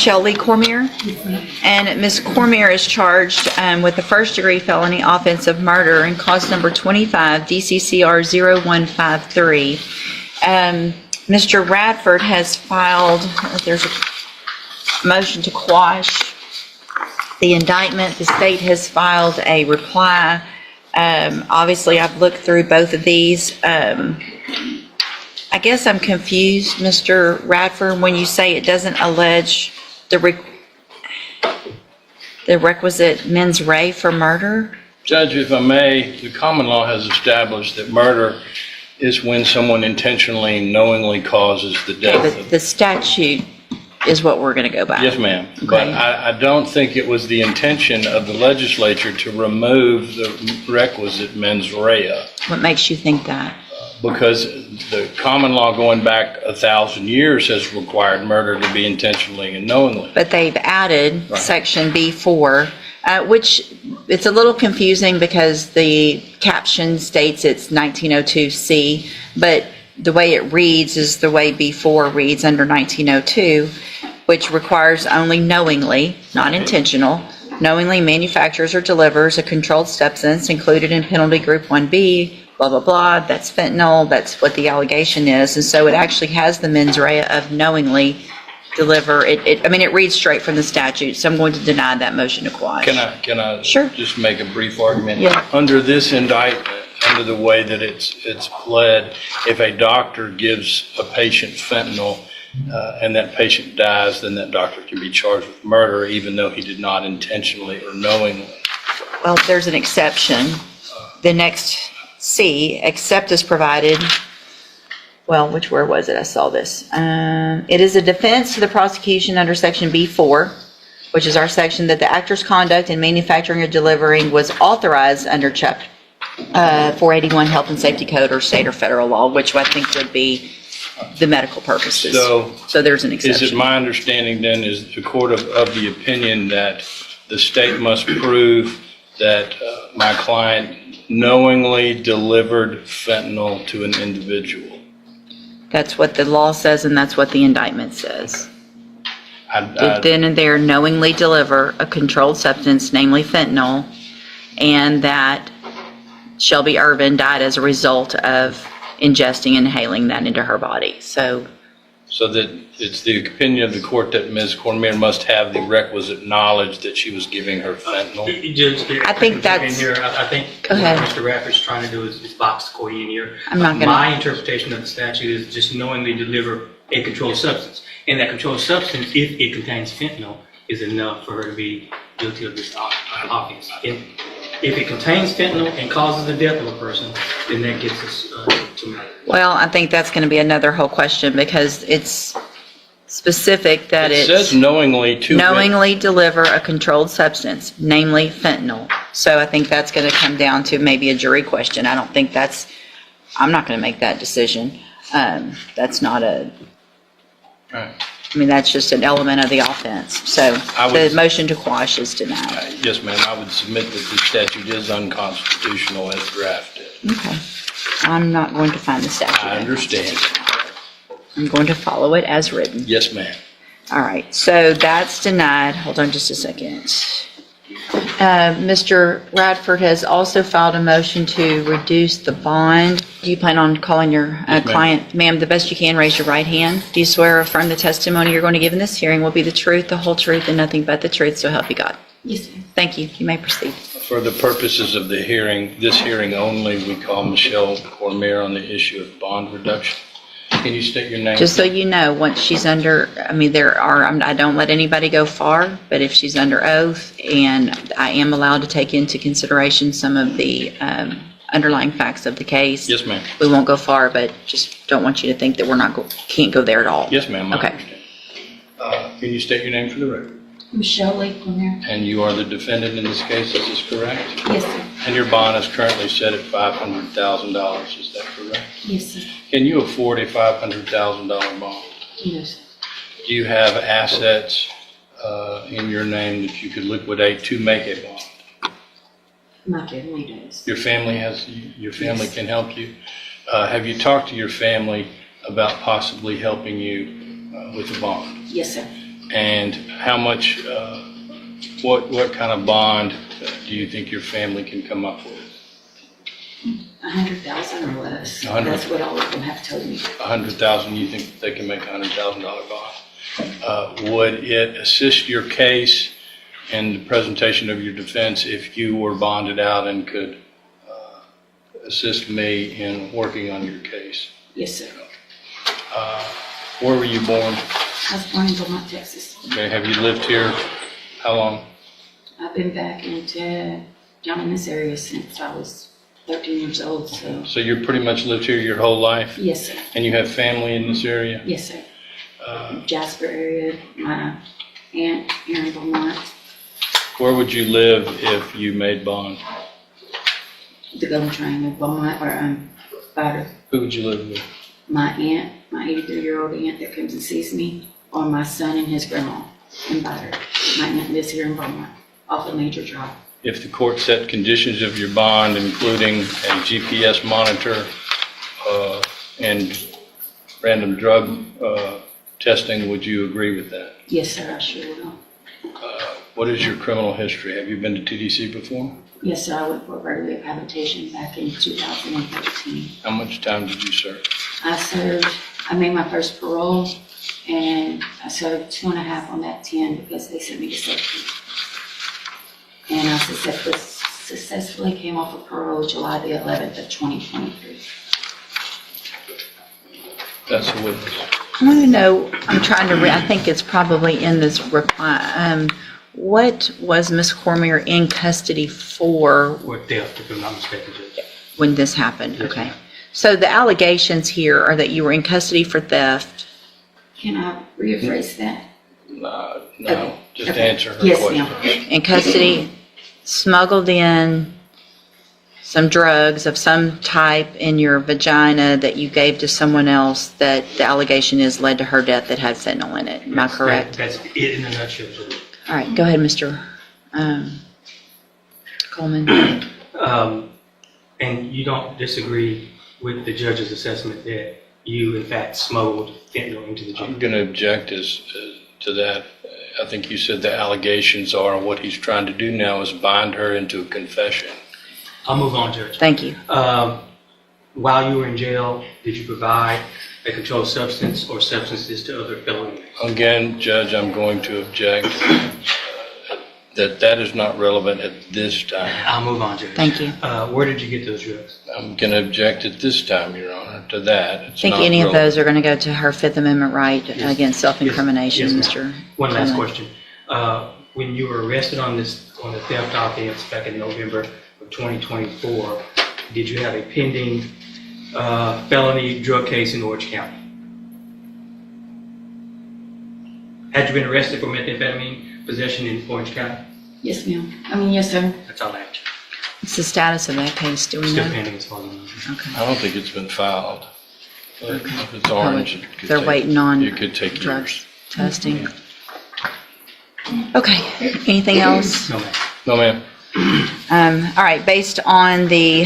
Michelle Lee Cormier. And Ms. Cormier is charged with the first-degree felony offense of murder in cause number 25 DCCR 0153. Mr. Radford has filed, there's a motion to quash the indictment. The state has filed a reply. Obviously, I've looked through both of these. I guess I'm confused, Mr. Radford, when you say it doesn't allege the requisite mens rea for murder? Judge, if I may, the common law has established that murder is when someone intentionally and knowingly causes the death. Okay, but the statute is what we're going to go by. Yes, ma'am. Okay. But I don't think it was the intention of the legislature to remove the requisite mens rea. What makes you think that? Because the common law going back 1,000 years has required murder to be intentionally and knowingly. But they've added Right. section B4, which it's a little confusing because the caption states it's 1902C, but the way it reads is the way B4 reads under 1902, which requires only knowingly, not intentional, knowingly manufactures or delivers a controlled substance included in penalty group 1B, blah, blah, blah. That's fentanyl. That's what the allegation is. And so it actually has the mens rea of knowingly deliver. It reads straight from the statute. So I'm going to deny that motion to quash. Can I Sure. just make a brief argument? Yeah. Under this indictment, under the way that it's pled, if a doctor gives a patient fentanyl and that patient dies, then that doctor can be charged with murder even though he did not intentionally or knowingly. Well, there's an exception. The next C, except as provided, well, where was it? I saw this. It is a defense to the prosecution under section B4, which is our section that the actor's conduct in manufacturing or delivering was authorized under chapter 481 Health and Safety Code or state or federal law, which I think would be the medical purposes. So there's an exception. Is it my understanding then, is the court of the opinion that the state must prove that my client knowingly delivered fentanyl to an individual? That's what the law says, and that's what the indictment says. I Then and there knowingly deliver a controlled substance, namely fentanyl, and that Shelby Irvin died as a result of ingesting and inhaling that into her body. So that it's the opinion of the court that Ms. Cormier must have the requisite knowledge that she was giving her fentanyl? I think that's- I think Go ahead. what Mr. Radford's trying to do is box the court in here. I'm not gonna- My interpretation of the statute is just knowingly deliver a controlled substance. And that controlled substance, if it contains fentanyl, is enough for her to be guilty of this offense. If it contains fentanyl and causes the death of a person, then that gets us to murder. Well, I think that's going to be another whole question because it's specific that It says knowingly to. knowingly deliver a controlled substance, namely fentanyl. So I think that's going to come down to maybe a jury question. I don't think I'm not going to make that decision. That's not Right. that's just an element of the offense. So the motion to quash is denied. Yes, ma'am, I would submit that the statute is unconstitutional as drafted. Okay. I'm not going to find the statute. I understand. I'm going to follow it as written. Yes, ma'am. All right, so that's denied. Hold on just a second. Mr. Radford has also filed a motion to reduce the bond. Do you plan on calling your Yes, ma'am. client? Ma'am, the best you can, raise your right hand. Do you swear or affirm the testimony you're going to give in this hearing will be the truth, the whole truth, and nothing but the truth, so help you God? Yes, ma'am. Thank you. You may proceed. For the purposes of the hearing, this hearing only, we call Michelle Cormier on the issue of bond reduction. Can you state your name? Just so you know, once she's under, I don't let anybody go far, but if she's under oath, and I am allowed to take into consideration some of the underlying facts of the case. Yes, ma'am. We won't go far, but just don't want you to think that can't go there at all. Yes, ma'am. I Okay. understand. Can you state your name for the record? Michelle Lee Cormier. And you are the defendant in this case, is this correct? Yes, sir. And your bond is currently set at $500,000, is that correct? Yes, sir. Can you afford a $500,000 bond? Yes, sir. Do you have assets in your name that you could liquidate to make a bond? My family does. Your family can help you? Have you talked to your family about possibly helping you with a bond? Yes, sir. And how much, what kind of bond do you think your family can come up with? 100,000 or less. 100. That's what all of them have told me. 100,000, you think they can make a $100,000 bond? Would it assist your case and the presentation of your defense if you were bonded out and could assist me in working on your case? Yes, sir. Where were you born? I was born in Beaumont, Texas. Okay, have you lived here how long? I've been back down in this area since I was 13 years old, so. So you pretty much lived here your whole life? Yes, sir. And you have family in this area? Yes, sir. Jasper area, my aunt here in Beaumont. Where would you live if you made bond? The Golden Triangle, Beaumont, or Bader. Who would you live with? My aunt, my 83-year-old aunt that comes and sees me, or my son and his grandma in Bader. My aunt lives here in Beaumont, off of Major Drive. If the court set conditions of your bond, including a GPS monitor and random drug testing, would you agree with that? Yes, sir, I sure will. What is your criminal history? Have you been to TDC before? Yes, sir, I went for a burglary of habitation back in 2013. How much time did you serve? I made my first parole, and I served 2.5 on that 10 because they sent me to safety. And I successfully came off of parole July the 11th of 2023. That's a witness. I want to know, I'm trying to I think it's probably in this reply. What was Ms. Cormier in custody for Or theft, if I'm not mistaken, Judge. when this happened? Yes, Okay. ma'am. So the allegations here are that you were in custody for theft. Can I rephrase that? No, Okay. just Okay. answer her Yes, question. ma'am. In custody, smuggled in some drugs of some type in your vagina that you gave to someone else that the allegation is led to her death that had fentanyl in it. Am I correct? That's it in a nutshell, Judge. All right, go ahead, Mr. Coleman. And you don't disagree with the judge's assessment that you, in fact, smuggled fentanyl into the jail? I'm going to object to that. I think you said the allegations are what he's trying to do now is bind her into a confession. I'll move on, Judge. Thank you. While you were in jail, did you provide a controlled substance or substances to other felonies? Again, Judge, I'm going to object that is not relevant at this time. I'll move on, Judge. Thank you. Where did you get those drugs? I'm going to object at this time, Your Honor, to that. I think any of those are going to go to her Fifth Amendment right against self-incrimination, Yes, Mr. One last Coleman. question. When you were arrested on the theft offense back in November of 2024, did you have a pending felony drug case in Orange County? Had you been arrested for methamphetamine possession in Orange County? Yes, ma'am. Yes, sir. That's all I asked. What's the status of that case? Do we Still know? pending as far as I know. Okay. I don't think it's been filed. But if it's orange, it could They're take- waiting on it could take drugs years. testing. Okay, anything else? No, ma'am. No, ma'am. All right, based on the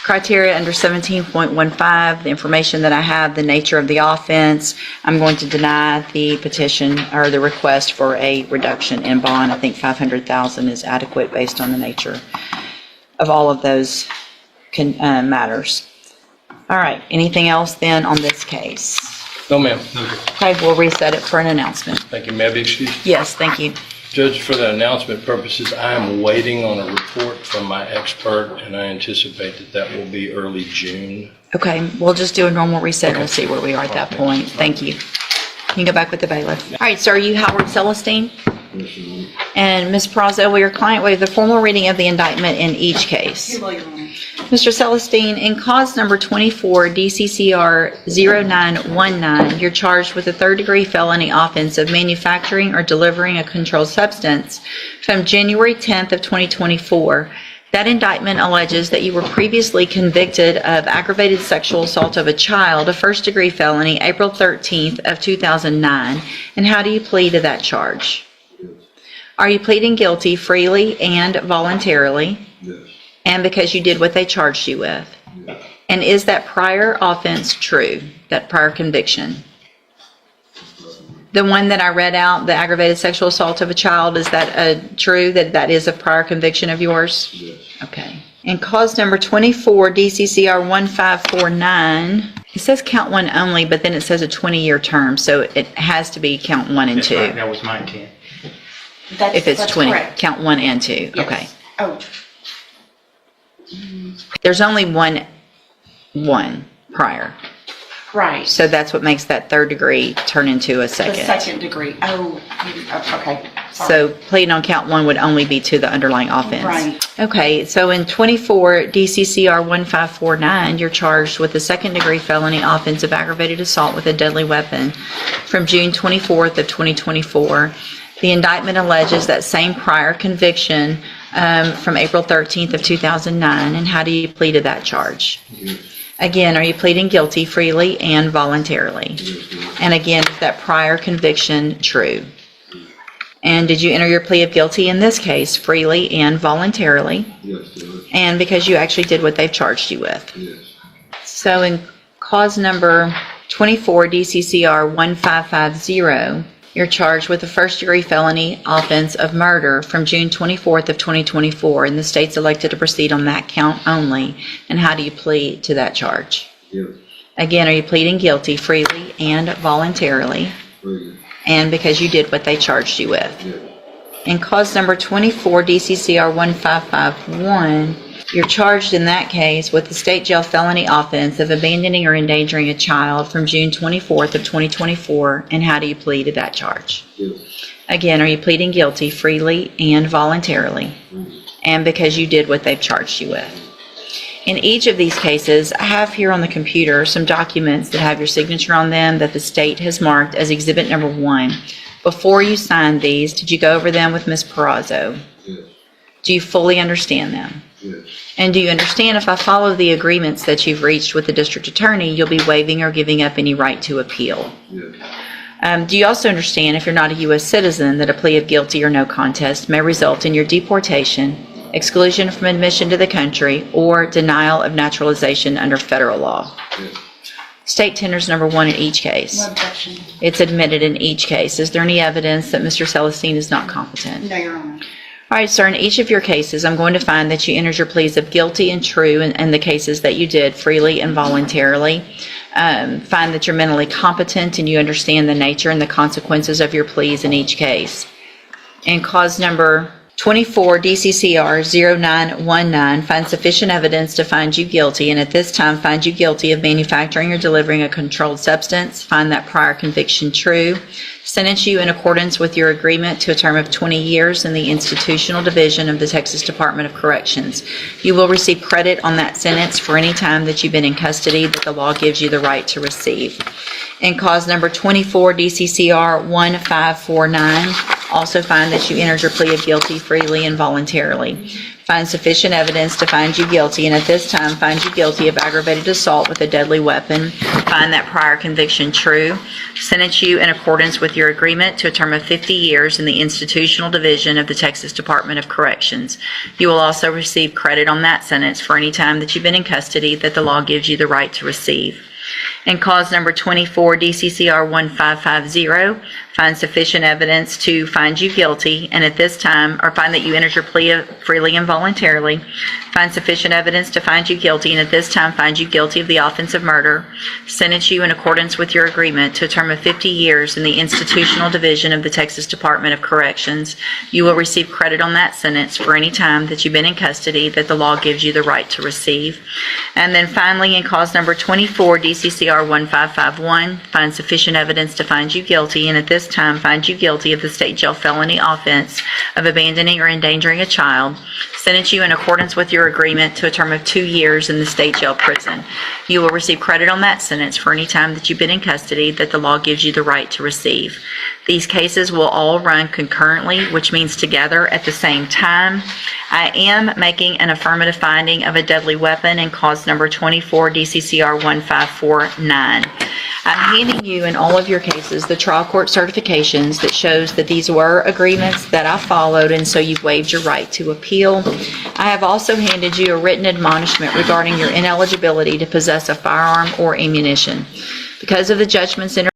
criteria under 17.15, the information that I have, the nature of the offense, I'm going to deny the petition or the request for a reduction in bond. I think $500,000 is adequate based on the nature of all of those matters. All right, anything else then on this case? No, ma'am. No, Judge. Okay, we'll reset it for an announcement. Thank you. May I be excused? Yes, thank you. Judge, for the announcement purposes, I am waiting on a report from my expert, and I anticipate that will be early June. Okay, we'll just do a normal reset and we'll see where we are at that point. Thank you. You can go back with the bailiff. All right, sir, are you Howard Celestine? And Ms. Prazo, will your client waive the formal reading of the indictment in each case? Mr. Celestine, in cause number 24 DCCR 0919, you're charged with a third-degree felony offense of manufacturing or delivering a controlled substance from January 10th of 2024. That indictment alleges that you were previously convicted of aggravated sexual assault of a child, a first-degree felony, April 13th of 2009. And how do you plead to that charge? Are you pleading guilty freely and voluntarily? Yes. And because you did what they charged you with? Yes. And is that prior offense true, that prior conviction? The one that I read out, the aggravated sexual assault of a child, is that true, that that is a prior conviction of yours? Yes. Okay. And cause number 24, DCCR 1549, it says count one only, but then it says a 20-year term, so it has to be count one and That's two. right, that was my intent. If it's That's 20, correct. count one and two. Yes. Okay. Oh, There's only one prior. right. So that's what makes that third degree turn into a The second. second degree. Oh, okay. Sorry. So pleading on count one would only be to the underlying offense. Right. Okay, so in 24 DCCR 1549, you're charged with a second degree felony offense of aggravated assault with a deadly weapon from June 24th of 2024. The indictment alleges that same prior conviction from April 13th of 2009. And how do you plead to that charge? Yes. Again, are you pleading guilty freely and voluntarily? Yes, ma'am. And again, is that prior conviction true? And did you enter your plea of guilty in this case freely and voluntarily? Yes, Judge. And because you actually did what they've charged you with? Yes. So in cause number 24 DCCR 1550, you're charged with a first-degree felony offense of murder from June 24th of 2024, and the state's elected to proceed on that count only. And how do you plead to that charge? Yes. Again, are you pleading guilty freely and voluntarily? Freely. And because you did what they charged you with? Yes. In cause number 24 DCCR 1551, you're charged in that case with the state jail felony offense of abandoning or endangering a child from June 24th of 2024. And how do you plead to that charge? Yes. Again, are you pleading guilty freely and voluntarily? Freely. And because you did what they've charged you with? In each of these cases, I have here on the computer some documents that have your signature on them that the state has marked as exhibit number 1. Before you signed these, did you go over them with Ms. Perazzo? Yes. Do you fully understand them? Yes. And do you understand if I follow the agreements that you've reached with the district attorney, you'll be waiving or giving up any right to appeal? Yes. Do you also understand if you're not a U.S. citizen that a plea of guilty or no contest may result in your deportation, exclusion from admission to the country, or denial of naturalization under federal law? Yes. State tenders number 1 in each case. No objection. It's admitted in each case. Is there any evidence that Mr. Celestine is not competent? No, Your Honor. All right, sir, in each of your cases, I'm going to find that you entered your pleas of guilty and true in the cases that you did freely and voluntarily. Find that you're mentally competent and you understand the nature and the consequences of your pleas in each case. In cause number 24 DCCR 0919, find sufficient evidence to find you guilty, and at this time find you guilty of manufacturing or delivering a controlled substance. Find that prior conviction true. Sentence you in accordance with your agreement to a term of 20 years in the institutional division of the Texas Department of Corrections. You will receive credit on that sentence for any time that you've been in custody that the law gives you the right to receive. In cause number 24 DCCR 1549, also find that you entered your plea of guilty freely and voluntarily. Find sufficient evidence to find you guilty, and at this time find you guilty of aggravated assault with a deadly weapon. Find that prior conviction true. Sentence you in accordance with your agreement to a term of 50 years in the institutional division of the Texas Department of Corrections. You will also receive credit on that sentence for any time that you've been in custody that the law gives you the right to receive. In cause number 24 DCCR 1550, find sufficient evidence to find you guilty, and at this time, or find that you entered your plea freely and voluntarily. Find sufficient evidence to find you guilty, and at this time find you guilty of the offense of murder. Sentence you in accordance with your agreement to a term of 50 years in the institutional division of the Texas Department of Corrections. You will receive credit on that sentence for any time that you've been in custody that the law gives you the right to receive. And then finally, in cause number 24 DCCR 1551, find sufficient evidence to find you guilty, and at this time find you guilty of the state jail felony offense of abandoning or endangering a child. Sentence you in accordance with your agreement to a term of 2 years in the state jail prison. You will receive credit on that sentence for any time that you've been in custody that the law gives you the right to receive. These cases will all run concurrently, which means together at the same time. I am making an affirmative finding of a deadly weapon in cause number 24 DCCR 1549. I'm handing you in all of your cases the trial court certifications that shows that these were agreements that I followed, and so you've waived your right to appeal. I have also handed you a written admonishment regarding your ineligibility to possess a firearm or ammunition. Because of the judgments entered